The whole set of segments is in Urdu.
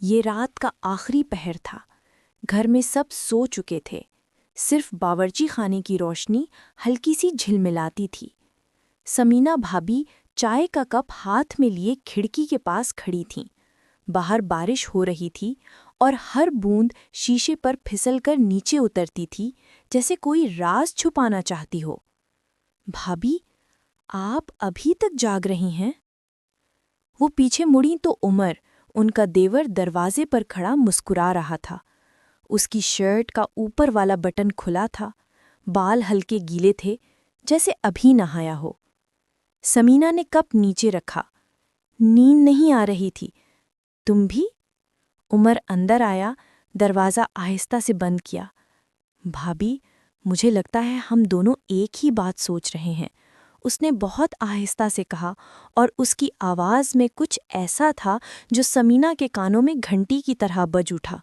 یہ رات کا آخری پہر تھا۔ گھر میں سب سو چکے تھے، صرف باورچی خانے کی روشنی ہلکی سی جھلملاتی تھی۔ سمینا بھابی چائے کا کپ ہاتھ میں لیے کھڑکی کے پاس کھڑی تھیں۔ باہر بارش ہو رہی تھی اور ہر بوند شیشے پر پھسل کر نیچے اترتی تھی، جیسے کوئی راز چھپانا چاہتی ہو۔ بھابی، آپ ابھی تک جاگ رہی ہیں؟ وہ پیچھے مڑیں تو عمر، ان کا دیور، دروازے پر کھڑا مسکرا رہا تھا۔ اس کی شرٹ کا اوپر والا بٹن کھلا تھا، بال ہلکے گیلے تھے، جیسے ابھی نہایا ہو۔ سمینا نے کپ نیچے رکھا۔ نیند نہیں آ رہی تھی؟ تم بھی؟ عمر اندر آیا، دروازہ آہستہ سے بند کیا۔ بھابی، مجھے لگتا ہے ہم دونوں ایک ہی بات سوچ رہے ہیں، اس نے بہت آہستہ سے کہا، اور اس کی آواز میں کچھ ایسا تھا جو سمینا کے کانوں میں گھنٹی کی طرح بج اٹھا۔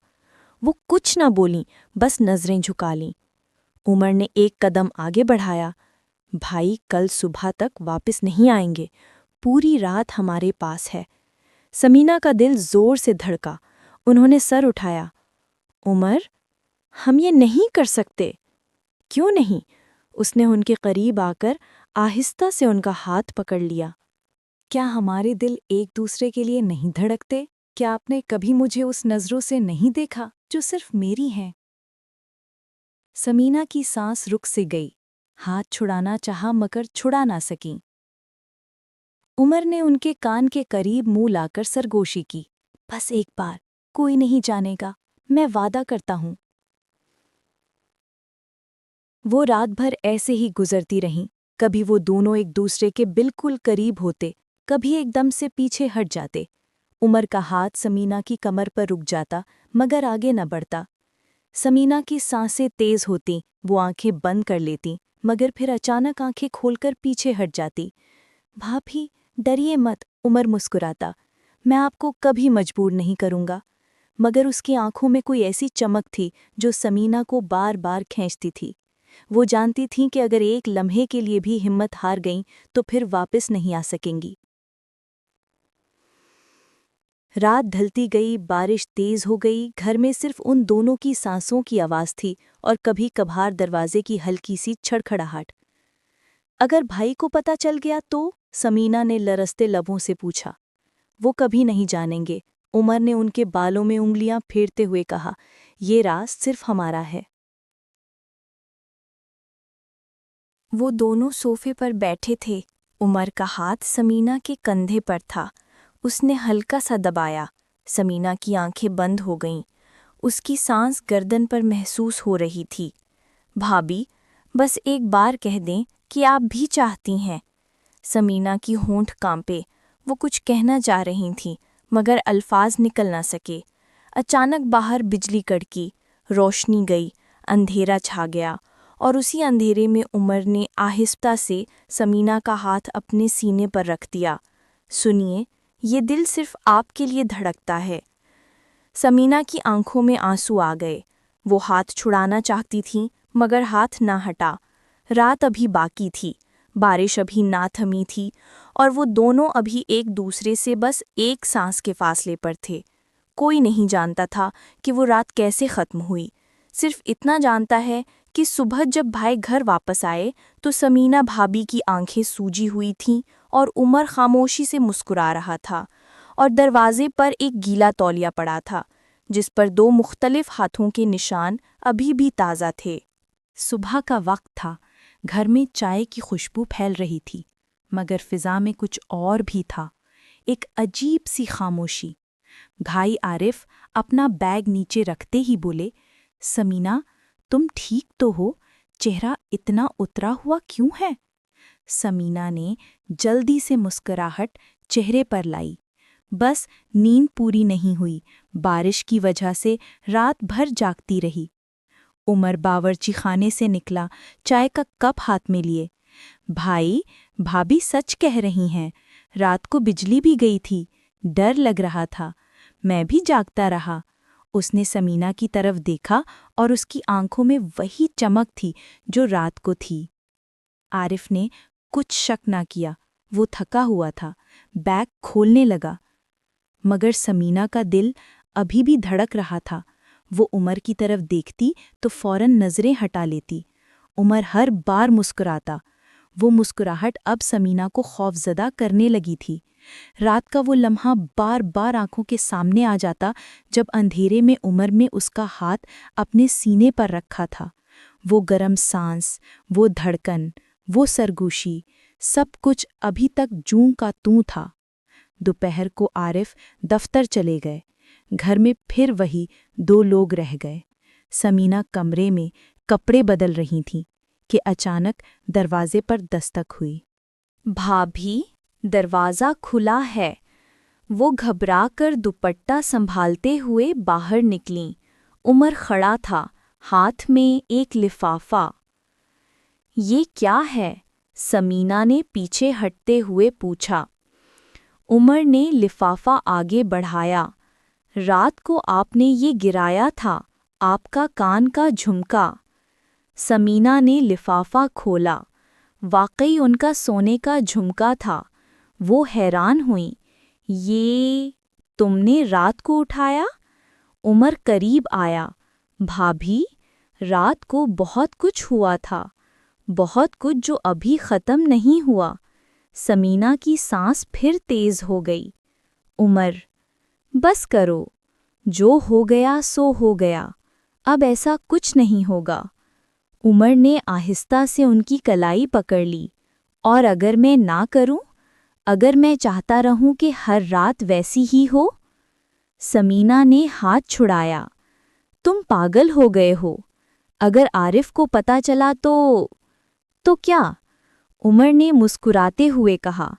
وہ کچھ نہ بولیں، بس نظریں جھکا لیں۔ عمر نے ایک قدم آگے بڑھایا۔ بھائی، کل صبح تک واپس نہیں آئیں گے، پوری رات ہمارے پاس ہے۔ سمینا کا دل زور سے دھڑکا۔ انہوں نے سر اٹھایا۔ عمر، ہم یہ نہیں کر سکتے۔ کیوں نہیں؟ اس نے ان کے قریب آ کر آہستہ سے ان کا ہاتھ پکڑ لیا۔ کیا ہمارے دل ایک دوسرے کے لیے نہیں دھڑکتے؟ کیا آپ نے کبھی مجھے اس نظروں سے نہیں دیکھا جو صرف میری ہیں؟ سمینا کی سانس رک سے گئی، ہاتھ چھڑانا چاہا مگر چھڑا نہ سکیں۔ عمر نے ان کے کان کے قریب منہ لا کر سرگوشی کی۔ بس ایک بار، کوئی نہیں جانے گا، میں وعدہ کرتا ہوں۔ وہ رات بھر ایسے ہی گزرتی رہیں، کبھی وہ دونوں ایک دوسرے کے بالکل قریب ہوتے، کبھی ایک دم سے پیچھے ہٹ جاتے۔ عمر کا ہاتھ سمینا کی کمر پر رک جاتا مگر آگے نہ بڑھتا۔ سمینا کی سانسیں تیز ہوتیں، وہ آنکھیں بند کر لیتی مگر پھر اچانک آنکھیں کھول کر پیچھے ہٹ جاتی۔ بھابھی، ڈریے مت، عمر مسکراتا، میں آپ کو کبھی مجبور نہیں کروں گا۔ مگر اس کی آنکھوں میں کوئی ایسی چمک تھی جو سمینا کو بار بار کھینچتی تھی۔ وہ جانتی تھیں کہ اگر ایک لمحے کے لیے بھی ہمت ہار گئیں تو پھر واپس نہیں آ سکیں گی۔ رات ڈھلتی گئی، بارش تیز ہو گئی، گھر میں صرف ان دونوں کی سانسوں کی آواز تھی اور کبھی کبھار دروازے کی ہلکی سی چھڑکھڑاہٹ۔ اگر بھائی کو پتہ چل گیا تو؟ سمینا نے لرزتے لبوں سے پوچھا۔ وہ کبھی نہیں جانیں گے، عمر نے ان کے بالوں میں انگلیاں پھیرتے ہوئے کہا، یہ راز صرف ہمارا ہے۔ وہ دونوں صوفے پر بیٹھے تھے، عمر کا ہاتھ سمینا کے کندھے پر تھا۔ اس نے ہلکا سا دبایا، سمینا کی آنکھیں بند ہو گئیں، اس کی سانس گردن پر محسوس ہو رہی تھی۔ بھابی، بس ایک بار کہہ دیں کہ آپ بھی چاہتی ہیں۔ سمینا کی ہونٹ کانپے، وہ کچھ کہنا چاہ رہی تھیں مگر الفاظ نکل نہ سکے۔ اچانک باہر بجلی کڑکی، روشنی گئی، اندھیرا چھا گیا، اور اسی اندھیرے میں عمر نے آہستہ سے سمینا کا ہاتھ اپنے سینے پر رکھ دیا۔ سنیے، یہ دل صرف آپ کے لیے دھڑکتا ہے۔ سمینا کی آنکھوں میں آنسو آ گئے، وہ ہاتھ چھڑانا چاہتی تھیں مگر ہاتھ نہ ہٹا۔ رات ابھی باقی تھی، بارش ابھی نہ تھمی تھی، اور وہ دونوں ابھی ایک دوسرے سے بس ایک سانس کے فاصلے پر تھے۔ کوئی نہیں جانتا تھا کہ وہ رات کیسے ختم ہوئی، صرف اتنا جانتا ہے کہ صبح جب بھائی گھر واپس آئے تو سمینا بھابی کی آنکھیں سوجی ہوئی تھیں اور عمر خاموشی سے مسکرا رہا تھا، اور دروازے پر ایک گیلا تولیہ پڑا تھا جس پر دو مختلف ہاتھوں کے نشان ابھی بھی تازہ تھے۔ صبح کا وقت تھا، گھر میں چائے کی خوشبو پھیل رہی تھی مگر فضا میں کچھ اور بھی تھا، ایک عجیب سی خاموشی۔ بھائی عارف اپنا بیگ نیچے رکھتے ہی بولے، سمینا، تم ٹھیک تو ہو؟ چہرہ اتنا اترا ہوا کیوں ہے؟ سمینا نے جلدی سے مسکراہٹ چہرے پر لائی۔ بس نیند پوری نہیں ہوئی، بارش کی وجہ سے رات بھر جاگتی رہی۔ عمر باورچی خانے سے نکلا، چائے کا کپ ہاتھ میں لیے۔ بھائی، بھابی سچ کہہ رہی ہیں، رات کو بجلی بھی گئی تھی، ڈر لگ رہا تھا، میں بھی جاگتا رہا۔ اس نے سمینا کی طرف دیکھا اور اس کی آنکھوں میں وہی چمک تھی جو رات کو تھی۔ عارف نے کچھ شک نہ کیا، وہ تھکا ہوا تھا، بیگ کھولنے لگا، مگر سمینا کا دل ابھی بھی دھڑک رہا تھا۔ وہ عمر کی طرف دیکھتی تو فوراً نظریں ہٹا لیتی۔ عمر ہر بار مسکراتا۔ وہ مسکراہٹ اب سمینہ کو خوفزدہ کرنے لگی تھی۔ رات کا وہ لمحہ بار بار آنکھوں کے سامنے آ جاتا جب اندھیرے میں عمر میں اس کا ہاتھ اپنے سینے پر رکھا تھا۔ وہ گرم سانس، وہ دھڑکن، وہ سرگوشی، سب کچھ ابھی تک جوں کا توں تھا۔ دوپہر کو عارف دفتر چلے گئے۔ گھر میں پھر وہی 2 لوگ رہ گئے۔ سمینہ کمرے میں کپڑے بدل رہی تھیں کہ اچانک دروازے پر دستک ہوئی۔ بھابھی، دروازہ کھلا ہے۔ وہ گھبرا کر دوپٹہ سنبھالتے ہوئے باہر نکلیں۔ عمر کھڑا تھا، ہاتھ میں ایک لفافہ۔ یہ کیا ہے؟ سمینہ نے پیچھے ہٹتے ہوئے پوچھا۔ عمر نے لفافہ آگے بڑھایا۔ رات کو آپ نے یہ گرایا تھا، آپ کا کان کا جھمکا۔ سمینہ نے لفافہ کھولا۔ واقعی ان کا سونے کا جھمکا تھا۔ وہ حیران ہوئیں۔ یہ تم نے رات کو اٹھایا؟ عمر قریب آیا۔ بھابھی، رات کو بہت کچھ ہوا تھا، بہت کچھ جو ابھی ختم نہیں ہوا۔ سمینہ کی سانس پھر تیز ہو گئی۔ عمر، بس کرو، جو ہو گیا سو ہو گیا، اب ایسا کچھ نہیں ہوگا۔ عمر نے آہستہ سے ان کی کلائی پکڑ لی۔ اور اگر میں نہ کروں؟ اگر میں چاہتا رہوں کہ ہر رات ویسی ہی ہو؟ سمینہ نے ہاتھ چھڑایا۔ تم پاگل ہو گئے ہو۔ اگر عارف کو پتہ چلا تو کیا؟ عمر نے مسکراتے ہوئے کہا۔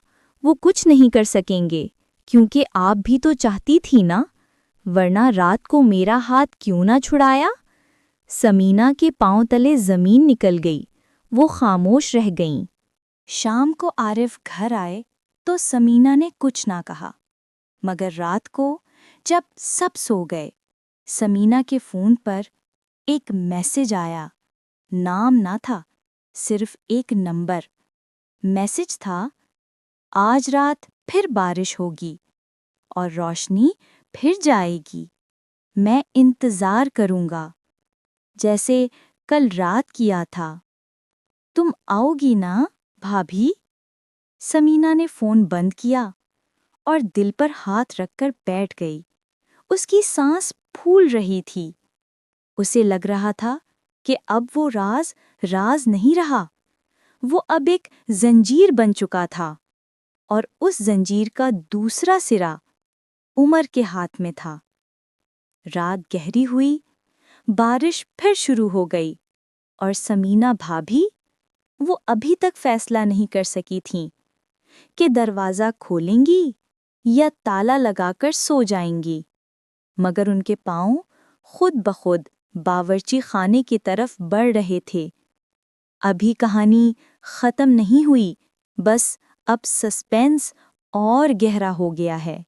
وہ کچھ نہیں کر سکیں گے، کیونکہ آپ بھی تو چاہتی تھی نا، ورنہ رات کو میرا ہاتھ کیوں نہ چھڑایا؟ سمینہ کے پاؤں تلے زمین نکل گئی۔ وہ خاموش رہ گئیں۔ شام کو عارف گھر آئے تو سمینہ نے کچھ نہ کہا، مگر رات کو جب سب سو گئے، سمینہ کے فون پر ایک میسج آیا۔ نام نہ تھا، صرف ایک نمبر۔ میسج تھا، آج رات پھر بارش ہوگی اور روشنی پھر جائے گی۔ میں انتظار کروں گا، جیسے کل رات کیا تھا۔ تم آؤ گی نا بھابھی؟ سمینہ نے فون بند کیا اور دل پر ہاتھ رکھ کر بیٹھ گئی۔ اس کی سانس پھول رہی تھی۔ اسے لگ رہا تھا کہ اب وہ راز راز نہیں رہا، وہ اب ایک زنجیر بن چکا تھا، اور اس زنجیر کا دوسرا سرا عمر کے ہاتھ میں تھا۔ رات گہری ہوئی، بارش پھر شروع ہو گئی، اور سمینہ بھابھی، وہ ابھی تک فیصلہ نہیں کر سکی تھیں کہ دروازہ کھولیں گی یا تالا لگا کر سو جائیں گی، مگر ان کے پاؤں خود بخود باورچی خانے کی طرف بڑھ رہے تھے۔ ابھی کہانی ختم نہیں ہوئی، بس اب سسپینس اور گہرا ہو گیا ہے۔